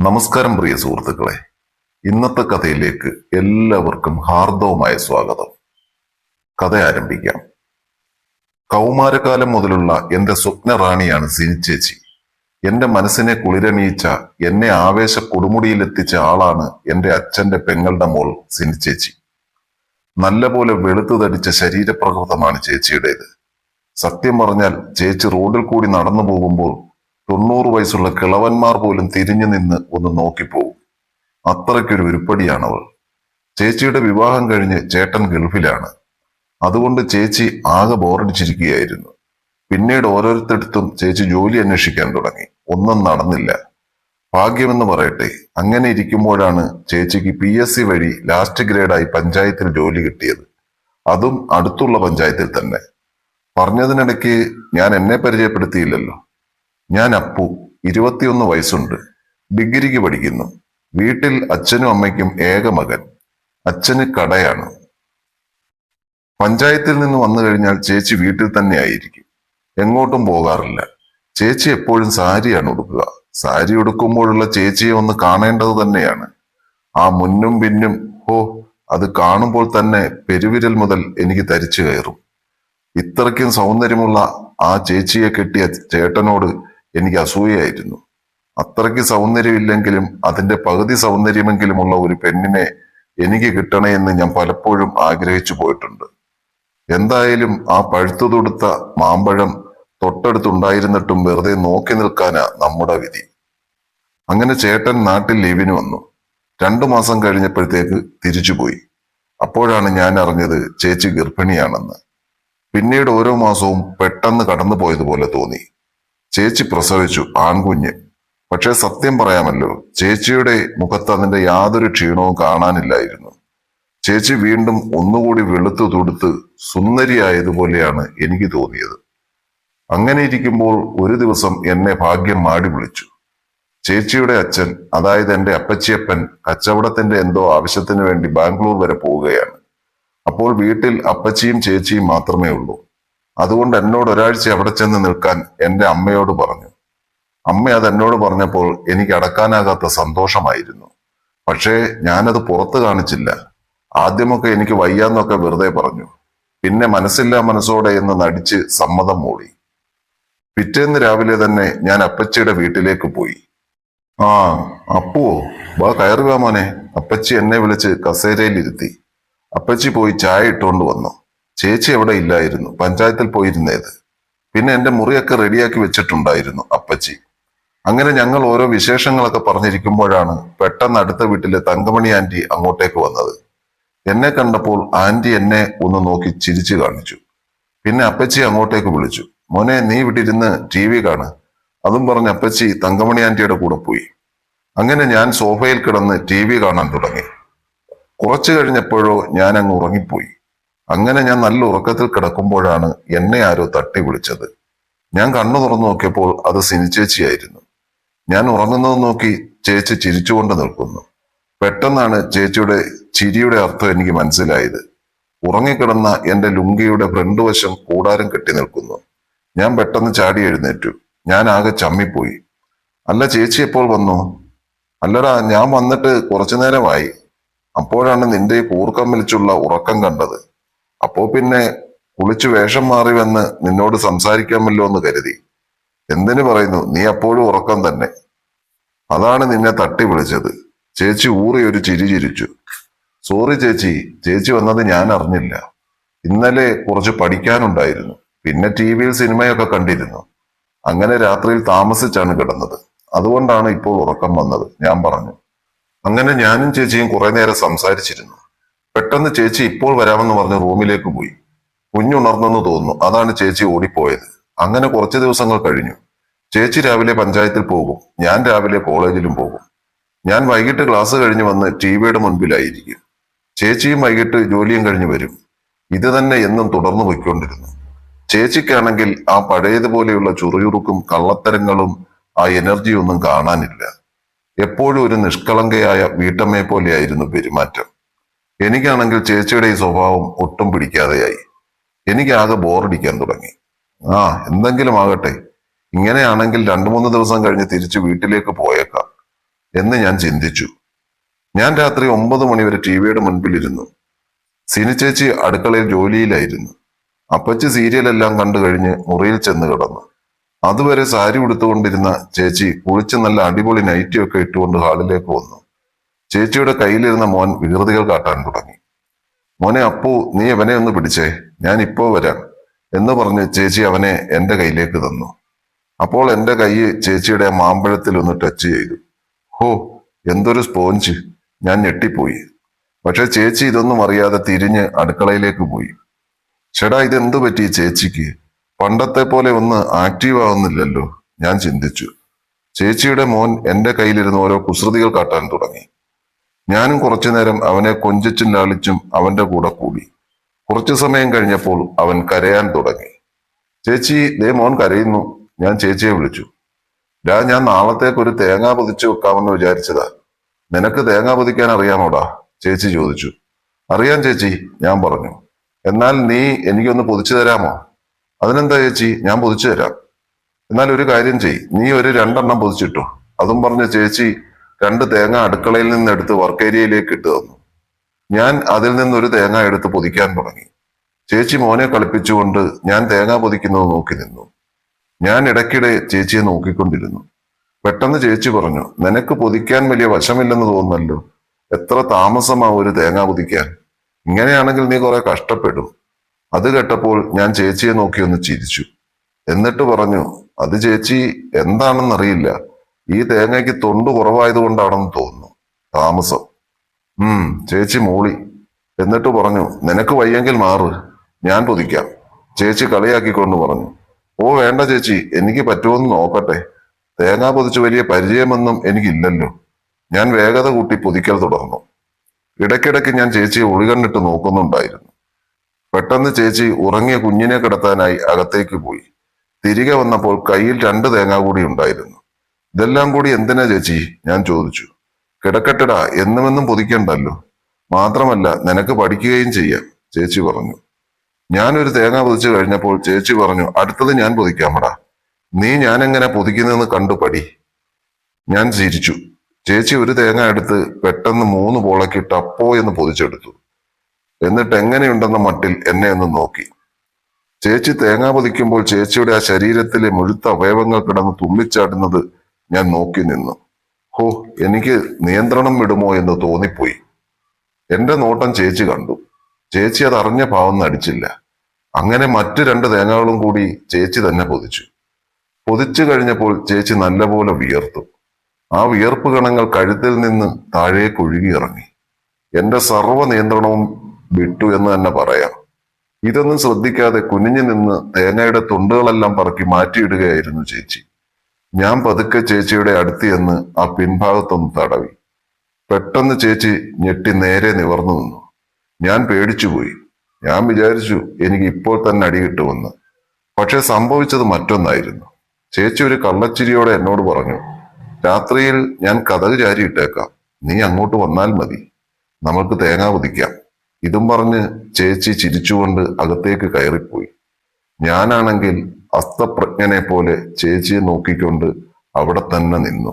നമസ്കാരം പ്രിയ സുഹൃത്തുക്കളെ. ഇന്നത്തെ കഥയിലേക്ക് എല്ലാവർക്കും ഹാർദവമായ സ്വാഗതം. കഥ ആരംഭിക്കാം. കൗമാരകാലം മുതലുള്ള എന്റെ സ്വപ്നറാണിയാണ് സിനി ചേച്ചി. എന്റെ മനസ്സിനെ കുളിരണിയിച്ച, എന്നെ ആവേശ കൊടുമുടിയിലെത്തിച്ച ആളാണ് എന്റെ അച്ഛന്റെ പെങ്ങളുടെ മോൾ സിനി ചേച്ചി. നല്ലപോലെ വെളുത്തു തടിച്ച ശരീരപ്രകൃതമാണ് ചേച്ചിയുടേത്. സത്യം പറഞ്ഞാൽ ചേച്ചി റോഡിൽ കൂടി നടന്നു പോകുമ്പോൾ 90 വയസ്സുള്ള കിളവന്മാർ പോലും തിരിഞ്ഞു നിന്ന് ഒന്ന് നോക്കിപ്പോകും. അത്രയ്ക്കൊരു ഉരുപ്പടിയാണവൾ. ചേച്ചിയുടെ വിവാഹം കഴിഞ്ഞ് ചേട്ടൻ ഗൾഫിലാണ്. അതുകൊണ്ട് ചേച്ചി ആകെ ബോറടിച്ചിരിക്കുകയായിരുന്നു. പിന്നീട് ഓരോരുത്തടുത്തും ചേച്ചി ജോലി അന്വേഷിക്കാൻ തുടങ്ങി. ഒന്നും നടന്നില്ല. ഭാഗ്യമെന്ന് പറയട്ടെ, അങ്ങനെ ഇരിക്കുമ്പോഴാണ് ചേച്ചിക്ക് PSC വഴി ലാസ്റ്റ് ഗ്രേഡായി പഞ്ചായത്തിൽ ജോലി കിട്ടിയത്. അതും അടുത്തുള്ള പഞ്ചായത്തിൽ തന്നെ. പറഞ്ഞതിനിടയ്ക്ക് ഞാൻ എന്നെ പരിചയപ്പെടുത്തിയില്ലല്ലോ. ഞാൻ അപ്പു, 21 വയസ്സുണ്ട്, ഡിഗ്രിക്ക് പഠിക്കുന്നു. വീട്ടിൽ അച്ഛനും അമ്മയ്ക്കും ഏക മകൻ. അച്ഛന് കടയാണ്. പഞ്ചായത്തിൽ നിന്ന് വന്നു കഴിഞ്ഞാൽ ചേച്ചി വീട്ടിൽ തന്നെ ആയിരിക്കും, എങ്ങോട്ടും പോകാറില്ല. ചേച്ചി എപ്പോഴും സാരിയാണ് ഉടുക്കുക. സാരി ഉടുക്കുമ്പോഴുള്ള ചേച്ചിയെ ഒന്ന് കാണേണ്ടത് തന്നെയാണ്. ആ മുന്നും പിന്നും, അത് കാണുമ്പോൾ തന്നെ പെരുവിരൽ മുതൽ എനിക്ക് തരിച്ചു കയറും. ഇത്രയ്ക്കും സൗന്ദര്യമുള്ള ആ ചേച്ചിയെ കെട്ടിയ ചേട്ടനോട് എനിക്ക് അസൂയായിരുന്നു. അത്രയ്ക്ക് സൗന്ദര്യമില്ലെങ്കിലും അതിന്റെ പകുതി സൗന്ദര്യമെങ്കിലുമുള്ള ഒരു പെണ്ണിനെ എനിക്ക് കിട്ടണേ എന്ന് ഞാൻ പലപ്പോഴും ആഗ്രഹിച്ചു പോയിട്ടുണ്ട്. എന്തായാലും ആ പഴുത്തു തൊടുത്ത മാമ്പഴം തൊട്ടടുത്തുണ്ടായിരുന്നിട്ടും വെറുതെ നോക്കി നിൽക്കാനാ നമ്മുടെ വിധി. അങ്ങനെ ചേട്ടൻ നാട്ടിൽ ലീവിന് വന്നു. 2 മാസം കഴിഞ്ഞപ്പോഴത്തേക്ക് തിരിച്ചുപോയി. അപ്പോഴാണ് ഞാൻ അറിഞ്ഞത് ചേച്ചി ഗർഭിണിയാണെന്ന്. പിന്നീട് ഓരോ മാസവും പെട്ടെന്ന് കടന്നു പോയതുപോലെ തോന്നി. ചേച്ചി പ്രസവിച്ചു, ആൺകുഞ്ഞ്. പക്ഷെ സത്യം പറയാമല്ലോ, ചേച്ചിയുടെ മുഖത്ത് അതിന്റെ യാതൊരു ക്ഷീണവും കാണാനില്ലായിരുന്നു. ചേച്ചി വീണ്ടും ഒന്നുകൂടി വെളുത്തു തുടുത്ത് സുന്ദരിയായതുപോലെയാണ് എനിക്ക് തോന്നിയത്. അങ്ങനെ ഇരിക്കുമ്പോൾ ഒരു ദിവസം എന്നെ ഭാഗ്യം മാടി വിളിച്ചു. ചേച്ചിയുടെ അച്ഛൻ, അതായത് എന്റെ അപ്പച്ചിയപ്പൻ, കച്ചവടത്തിന്റെ എന്തോ ആവശ്യത്തിന് വേണ്ടി ബാംഗ്ലൂർ വരെ പോവുകയാണ്. അപ്പോൾ വീട്ടിൽ അപ്പച്ചിയും ചേച്ചിയും മാത്രമേ ഉള്ളൂ. അതുകൊണ്ട് എന്നോട് ഒരാഴ്ച അവിടെ ചെന്ന് നിൽക്കാൻ എന്റെ അമ്മയോട് പറഞ്ഞു. അമ്മ അത് എന്നോട് പറഞ്ഞപ്പോൾ എനിക്ക് അടക്കാനാകാത്ത സന്തോഷമായിരുന്നു. പക്ഷേ ഞാനത് പുറത്ത് കാണിച്ചില്ല. ആദ്യമൊക്കെ എനിക്ക് വയ്യാന്നൊക്കെ വെറുതെ പറഞ്ഞു. പിന്നെ മനസ്സില്ലാ മനസ്സോടെ എന്ന് നടിച്ച് സമ്മതം മൂളി. പിറ്റേന്ന് രാവിലെ തന്നെ ഞാൻ അപ്പച്ചിയുടെ വീട്ടിലേക്ക് പോയി. ആ അപ്പുവോ, വാ കയറുക മോനെ. അപ്പച്ചി എന്നെ വിളിച്ച് കസേരയിലിരുത്തി. അപ്പച്ചി പോയി ചായ ഇട്ടുകൊണ്ട് വന്നു. ചേച്ചി എവിടെ ഇല്ലായിരുന്നു, പഞ്ചായത്തിൽ പോയിരുന്നേത്. പിന്നെ എന്റെ മുറിയൊക്കെ റെഡിയാക്കി വെച്ചിട്ടുണ്ടായിരുന്നു അപ്പച്ചി. അങ്ങനെ ഞങ്ങൾ ഓരോ വിശേഷങ്ങളൊക്കെ പറഞ്ഞിരിക്കുമ്പോഴാണ് പെട്ടെന്ന് അടുത്ത വീട്ടിലെ തങ്കമണി ആന്റി അങ്ങോട്ടേക്ക് വന്നത്. എന്നെ കണ്ടപ്പോൾ ആന്റി എന്നെ ഒന്ന് നോക്കി ചിരിച്ചു കാണിച്ചു. പിന്നെ അപ്പച്ചി അങ്ങോട്ടേക്ക് വിളിച്ചു. മോനെ, നീ വിട്ടിരുന്ന് TV കാണ്. അതും പറഞ്ഞ് അപ്പച്ചി തങ്കമണി ആന്റിയുടെ കൂടെ പോയി. അങ്ങനെ ഞാൻ സോഫയിൽ കിടന്ന് TV കാണാൻ തുടങ്ങി. കുറച്ചു കഴിഞ്ഞപ്പോഴോ ഞാൻ അങ്ങ് ഉറങ്ങിപ്പോയി. അങ്ങനെ ഞാൻ നല്ല ഉറക്കത്തിൽ കിടക്കുമ്പോഴാണ് എന്നെ ആരോ തട്ടി വിളിച്ചത്. ഞാൻ കണ്ണു തുറന്നു നോക്കിയപ്പോൾ അത് സിനി ചേച്ചിയായിരുന്നു. ഞാൻ ഉറങ്ങുന്നത് നോക്കി ചേച്ചി ചിരിച്ചുകൊണ്ട് നിൽക്കുന്നു. പെട്ടെന്നാണ് ചേച്ചിയുടെ ചിരിയുടെ അർത്ഥം എനിക്ക് മനസ്സിലായത്. ഉറങ്ങിക്കിടന്ന എന്റെ ലുങ്കിയുടെ ഫ്രണ്ട് വശം കൂടാരം കെട്ടി നിൽക്കുന്നു. ഞാൻ പെട്ടെന്ന് ചാടി എഴുന്നേറ്റു. ഞാൻ ആകെ ചമ്മിപ്പോയി. അല്ല, ചേച്ചി എപ്പോൾ വന്നു? അല്ലടാ, ഞാൻ വന്നിട്ട് കുറച്ചു നേരമായി. അപ്പോഴാണ് നിന്റെ ഈ കൂർക്കം വലിച്ചുള്ള ഉറക്കം കണ്ടത്. അപ്പോ പിന്നെ കുളിച്ചു വേഷം മാറി വന്ന് നിന്നോട് സംസാരിക്കാമല്ലോ എന്ന് കരുതി. എന്തിനു പറയുന്നു, നീ അപ്പോഴും ഉറക്കം തന്നെ. അതാണ് നിന്നെ തട്ടി വിളിച്ചത്. ചേച്ചി ഊറി ഒരു ചിരി ചിരിച്ചു. സോറി ചേച്ചി, ചേച്ചി വന്നത് ഞാൻ അറിഞ്ഞില്ല. ഇന്നലെ കുറച്ച് പഠിക്കാനുണ്ടായിരുന്നു. പിന്നെ TV-യിൽ സിനിമയൊക്കെ കണ്ടിരുന്നു. അങ്ങനെ രാത്രിയിൽ താമസിച്ചാണ് കിടന്നത്. അതുകൊണ്ടാണ് ഇപ്പോൾ ഉറക്കം വന്നത്, ഞാൻ പറഞ്ഞു. അങ്ങനെ ഞാനും ചേച്ചിയും കുറെ നേരം സംസാരിച്ചിരുന്നു. പെട്ടെന്ന് ചേച്ചി ഇപ്പോൾ വരാമെന്ന് പറഞ്ഞ് റൂമിലേക്ക് പോയി. കുഞ്ഞുണർന്നെന്ന് തോന്നുന്നു, അതാണ് ചേച്ചി ഓടിപ്പോയത്. അങ്ങനെ കുറച്ച് ദിവസങ്ങൾ കഴിഞ്ഞു. ചേച്ചി രാവിലെ പഞ്ചായത്തിൽ പോകും, ഞാൻ രാവിലെ കോളേജിലും പോകും. ഞാൻ വൈകിട്ട് ക്ലാസ് കഴിഞ്ഞ് വന്ന് TV-യുടെ മുൻപിലായിരിക്കും. ചേച്ചിയും വൈകിട്ട് ജോലിയും കഴിഞ്ഞ് വരും. ഇത് തന്നെ എന്നും തുടർന്നു പോയിക്കൊണ്ടിരുന്നു. ചേച്ചിക്കാണെങ്കിൽ ആ പഴയതുപോലെയുള്ള ചുറുചുറുക്കും കള്ളത്തരങ്ങളും ആ എനർജിയൊന്നും കാണാനില്ല. എപ്പോഴും ഒരു നിഷ്കളങ്കയായ വീട്ടമ്മയെ പോലെയായിരുന്നു പെരുമാറ്റം. എനിക്കാണെങ്കിൽ ചേച്ചിയുടെ ഈ സ്വഭാവം ഒട്ടും പിടിക്കാതെയായി. എനിക്ക് ആകെ ബോറടിക്കാൻ തുടങ്ങി. എന്തെങ്കിലും ആകട്ടെ, ഇങ്ങനെയാണെങ്കിൽ 2-3 ദിവസം കഴിഞ്ഞ് തിരിച്ച് വീട്ടിലേക്ക് പോയേക്കാം. എന്ന് ഞാൻ ചിന്തിച്ചു. ഞാൻ രാത്രി 9 മണിവരെ ടിവിയുടെ മുൻപിലിരുന്നു. സിനി ചേച്ചി അടുക്കളയിൽ ജോലിയിലായിരുന്നു. അപ്പച്ചി സീരിയലെല്ലാം കണ്ടു കഴിഞ്ഞ് മുറിയിൽ ചെന്ന് കിടന്നു. അതുവരെ സാരി ഉടുത്തുകൊണ്ടിരുന്ന ചേച്ചി കുളിച്ച് നല്ല അടിപൊളി നൈറ്റിയൊക്കെ ഇട്ടുകൊണ്ട് ഹാളിലേക്ക് വന്നു. ചേച്ചിയുടെ കയ്യിലിരുന്ന മോൻ വികൃതികൾ കാട്ടാൻ തുടങ്ങി. മോനെ അപ്പു, നീ അവനെ ഒന്ന് പിടിച്ചേ, ഞാൻ ഇപ്പോ വരാം എന്ന് പറഞ്ഞ് ചേച്ചി അവനെ എന്റെ കയ്യിലേക്ക് തന്നു. അപ്പോൾ എന്റെ കൈ ചേച്ചിയുടെ മാമ്പഴത്തിൽ ഒന്ന് ടച്ച് ചെയ്തു. ഹോ, എന്തൊരു സ്പോഞ്ച്! ഞാൻ ഞെട്ടിപ്പോയി. പക്ഷെ ചേച്ചി ഇതൊന്നും അറിയാതെ തിരിഞ്ഞ് അടുക്കളയിലേക്ക് പോയി. ചേടാ, ഇതെന്തു പറ്റി ചേച്ചിക്ക്? പണ്ടത്തെ പോലെ ഒന്ന് ആക്റ്റീവ് ആവുന്നില്ലല്ലോ, ഞാൻ ചിന്തിച്ചു. ചേച്ചിയുടെ മോൻ എന്റെ കയ്യിലിരുന്ന് ഓരോ കുസൃതികൾ കാട്ടാൻ തുടങ്ങി. ഞാനും കുറച്ചു നേരം അവനെ കൊഞ്ചിച്ചും ലാളിച്ചും അവന്റെ കൂടെ കൂടി. കുറച്ചു സമയം കഴിഞ്ഞപ്പോൾ അവൻ കരയാൻ തുടങ്ങി. ചേച്ചി, ദേ മോൻ കരയുന്നു, ഞാൻ ചേച്ചിയെ വിളിച്ചു. ഞാൻ നാളത്തേക്ക് ഒരു തേങ്ങ പൊതിച്ചു വെക്കാമെന്ന് വിചാരിച്ചതാ. നിനക്ക് തേങ്ങ പൊതിക്കാൻ അറിയാമോടാ? ചേച്ചി ചോദിച്ചു. അറിയാം ചേച്ചി, ഞാൻ പറഞ്ഞു. എന്നാൽ നീ എനിക്കൊന്ന് പൊതിച്ചു തരാമോ? അതിനെന്താ ചേച്ചി, ഞാൻ പൊതിച്ചു തരാം. എന്നാൽ ഒരു കാര്യം ചെയ്, നീ ഒരു 2 എണ്ണം പൊതിച്ചിട്ടു. അതും പറഞ്ഞ് ചേച്ചി 2 തേങ്ങ അടുക്കളയിൽ നിന്ന് എടുത്ത് വർക്ക് ഏരിയയിലേക്ക് ഇട്ട് തന്നു. ഞാൻ അതിൽ നിന്നൊരു തേങ്ങ എടുത്ത് പൊതിക്കാൻ തുടങ്ങി. ചേച്ചി മോനെ കളിപ്പിച്ചുകൊണ്ട് ഞാൻ തേങ്ങ പൊതിക്കുന്നത് നോക്കി നിന്നു. ഞാൻ ഇടയ്ക്കിടെ ചേച്ചിയെ നോക്കിക്കൊണ്ടിരുന്നു. പെട്ടെന്ന് ചേച്ചി പറഞ്ഞു, നിനക്ക് പൊതിക്കാൻ വലിയ വശമില്ലെന്ന് തോന്നുന്നല്ലോ. എത്ര താമസമാ ഒരു തേങ്ങ പൊതിക്കാൻ? ഇങ്ങനെയാണെങ്കിൽ നീ കുറെ കഷ്ടപ്പെടും. അത് കേട്ടപ്പോൾ ഞാൻ ചേച്ചിയെ നോക്കി ഒന്ന് ചിരിച്ചു. എന്നിട്ട് പറഞ്ഞു, അത് ചേച്ചി എന്താണെന്നറിയില്ല, ഈ തേങ്ങയ്ക്ക് തൊണ്ട് കുറവായതുകൊണ്ടാണെന്ന് തോന്നുന്നു താമസം. ചേച്ചി മൂളി. എന്നിട്ട് പറഞ്ഞു, നിനക്ക് വയ്യെങ്കിൽ മാറ്, ഞാൻ പൊതിക്കാം. ചേച്ചി കളിയാക്കിക്കൊണ്ട് പറഞ്ഞു. ഓ വേണ്ട ചേച്ചി, എനിക്ക് പറ്റുമെന്ന് നോക്കട്ടെ. തേങ്ങ പൊതിച്ച് വലിയ പരിചയമൊന്നും എനിക്കില്ലല്ലോ. ഞാൻ വേഗത കൂട്ടി പൊതിക്കൽ തുടർന്നു. ഇടയ്ക്കിടയ്ക്ക് ഞാൻ ചേച്ചിയെ ഒളികണ്ണിട്ട് നോക്കുന്നുണ്ടായിരുന്നു. പെട്ടെന്ന് ചേച്ചി ഉറങ്ങിയ കുഞ്ഞിനെ കിടത്താനായി അകത്തേക്ക് പോയി. തിരികെ വന്നപ്പോൾ കയ്യിൽ 2 തേങ്ങ കൂടി ഉണ്ടായിരുന്നു. ഇതെല്ലാം കൂടി എന്തിനാ ചേച്ചി? ഞാൻ ചോദിച്ചു. കിടക്കട്ടടാ, എന്നുമെന്നും പൊതിക്കണ്ടല്ലോ. മാത്രമല്ല നിനക്ക് പഠിക്കുകയും ചെയ്യാം, ചേച്ചി പറഞ്ഞു. ഞാനൊരു തേങ്ങ പൊതിച്ചു കഴിഞ്ഞപ്പോൾ ചേച്ചി പറഞ്ഞു, അടുത്തത് ഞാൻ പൊതിക്കാമടാ. നീ ഞാനെങ്ങനെ പൊതിക്കുന്നതെന്ന് കണ്ടു പടി. ഞാൻ ചിരിച്ചു. ചേച്ചി ഒരു തേങ്ങ എടുത്ത് പെട്ടെന്ന് 3 പോളക്കിട്ട് അപ്പോ എന്ന് പൊതിച്ചെടുത്തു. എന്നിട്ട് എങ്ങനെയുണ്ടെന്ന മട്ടിൽ എന്നെ ഒന്ന് നോക്കി. ചേച്ചി തേങ്ങ പൊതിക്കുമ്പോൾ ചേച്ചിയുടെ ആ ശരീരത്തിലെ മുഴുത്ത അവയവങ്ങൾ കിടന്ന് തുള്ളിച്ചാടുന്നത് ഞാൻ നോക്കി നിന്നു. ഹോ, എനിക്ക് നിയന്ത്രണം വിടുമോ എന്ന് തോന്നിപ്പോയി. എന്റെ നോട്ടം ചേച്ചി കണ്ടു. ചേച്ചി അത് അറിഞ്ഞ ഭാവം നടിച്ചില്ല. അങ്ങനെ മറ്റു 2 തേങ്ങകളും കൂടി ചേച്ചി തന്നെ പൊതിച്ചു. പൊതിച്ചു കഴിഞ്ഞപ്പോൾ ചേച്ചി നല്ലപോലെ വിയർത്തു. ആ വിയർപ്പ് കണങ്ങൾ കഴുത്തിൽ നിന്ന് താഴേക്ക് ഒഴുകിയിറങ്ങി. എന്റെ സർവ്വ നിയന്ത്രണവും വിട്ടു എന്ന് തന്നെ പറയാം. ഇതൊന്നും ശ്രദ്ധിക്കാതെ കുനിഞ്ഞു നിന്ന് തേങ്ങയുടെ തുണ്ടുകളെല്ലാം പറക്കി മാറ്റിയിടുകയായിരുന്നു ചേച്ചി. ഞാൻ പതുക്കെ ചേച്ചിയുടെ അടുത്ത് ചെന്ന് ആ പിൻഭാഗത്തൊന്ന് തടവി. പെട്ടെന്ന് ചേച്ചി ഞെട്ടി നേരെ നിവർന്നു നിന്നു. ഞാൻ പേടിച്ചുപോയി. ഞാൻ വിചാരിച്ചു എനിക്ക് ഇപ്പോൾ തന്നെ അടി കിട്ടുമെന്ന്. പക്ഷെ സംഭവിച്ചത് മറ്റൊന്നായിരുന്നു. ചേച്ചി ഒരു കള്ളച്ചിരിയോടെ എന്നോട് പറഞ്ഞു, രാത്രിയിൽ ഞാൻ കതക് ചാരിയിട്ടേക്കാം, നീ അങ്ങോട്ട് വന്നാൽ മതി, നമുക്ക് തേങ്ങ പൊതിക്കാം. ഇതും പറഞ്ഞ് ചേച്ചി ചിരിച്ചുകൊണ്ട് അകത്തേക്ക് കയറിപ്പോയി. ഞാനാണെങ്കിൽ അസ്തപ്രജ്ഞനെ പോലെ ചേച്ചിയെ നോക്കിക്കൊണ്ട് അവിടെ തന്നെ നിന്നു.